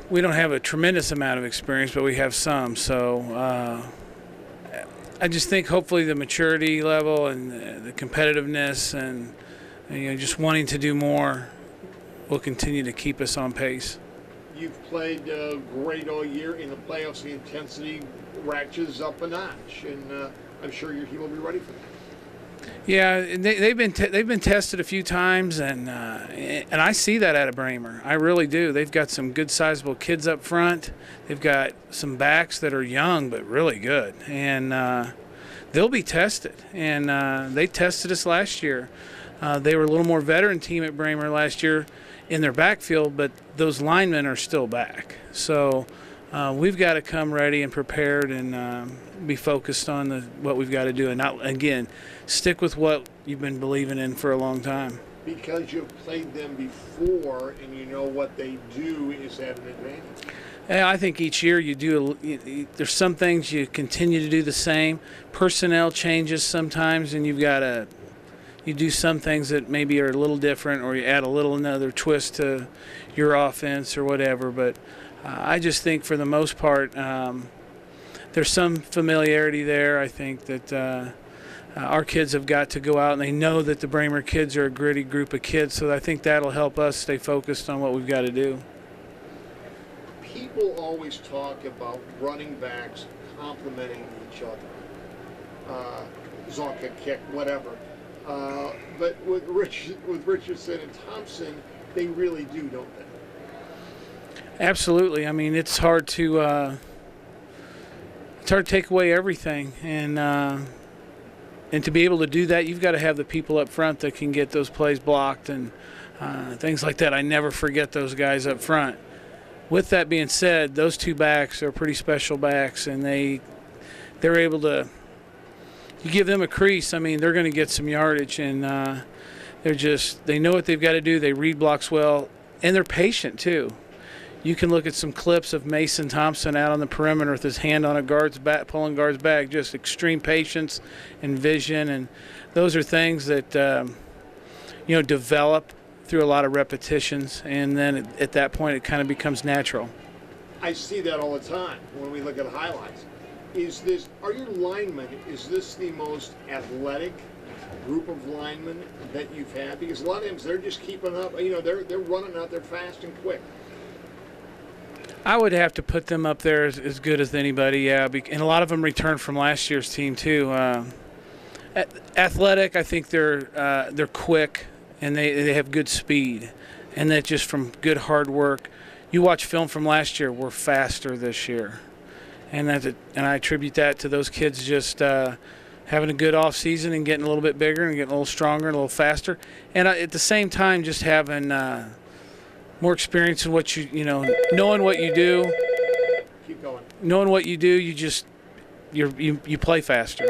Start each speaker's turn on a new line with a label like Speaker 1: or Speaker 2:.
Speaker 1: we don't have a tremendous amount of experience, but we have some. So I just think hopefully the maturity level and the competitiveness and just wanting to do more will continue to keep us on pace.
Speaker 2: You've played great all year in the playoffs. The intensity ratchets up a notch, and I'm sure your team will be ready for that.
Speaker 1: Yeah, and they've been tested a few times, and I see that out of Bramer. I really do. They've got some good sizable kids up front. They've got some backs that are young but really good, and they'll be tested. And they tested us last year. They were a little more veteran team at Bramer last year in their backfield, but those linemen are still back. So we've got to come ready and prepared and be focused on what we've got to do, and not, again, stick with what you've been believing in for a long time.
Speaker 2: Because you've played them before and you know what they do, is that an advantage?
Speaker 1: Yeah, I think each year there's some things you continue to do the same. Personnel changes sometimes, and you do some things that maybe are a little different, or you add a little another twist to your offense or whatever. But I just think for the most part, there's some familiarity there. I think that our kids have got to go out, and they know that the Bramer kids are a gritty group of kids, so I think that'll help us stay focused on what we've got to do.
Speaker 2: People always talk about running backs complementing each other. Zonka kick, whatever. But with Richardson and Thompson, they really do, don't they?
Speaker 1: Absolutely. I mean, it's hard to take away everything, and to be able to do that, you've got to have the people up front that can get those plays blocked and things like that. I never forget those guys up front. With that being said, those two backs are pretty special backs, and they're able to. You give them a crease, I mean, they're going to get some yardage, and they know what they've got to do. They read blocks well, and they're patient too. You can look at some clips of Mason Thompson out on the perimeter with his hand on a guard's back, pulling guard's back, just extreme patience and vision, and those are things that develop through a lot of repetitions, and then at that point it kind of becomes natural.
Speaker 2: I see that all the time when we look at highlights. Are your linemen, is this the most athletic group of linemen that you've had? Because a lot of times they're just keeping up, they're running out there fast and quick.
Speaker 1: I would have to put them up there as good as anybody, yeah. And a lot of them returned from last year's team too. Athletic, I think they're quick and they have good speed, and that just from good hard work. You watch film from last year, we're faster this year, and I attribute that to those kids just having a good off season and getting a little bit bigger and getting a little stronger and a little faster, and at the same time just having more experience in what knowing what you do.
Speaker 2: Keep going.
Speaker 1: Knowing what you do, you play faster.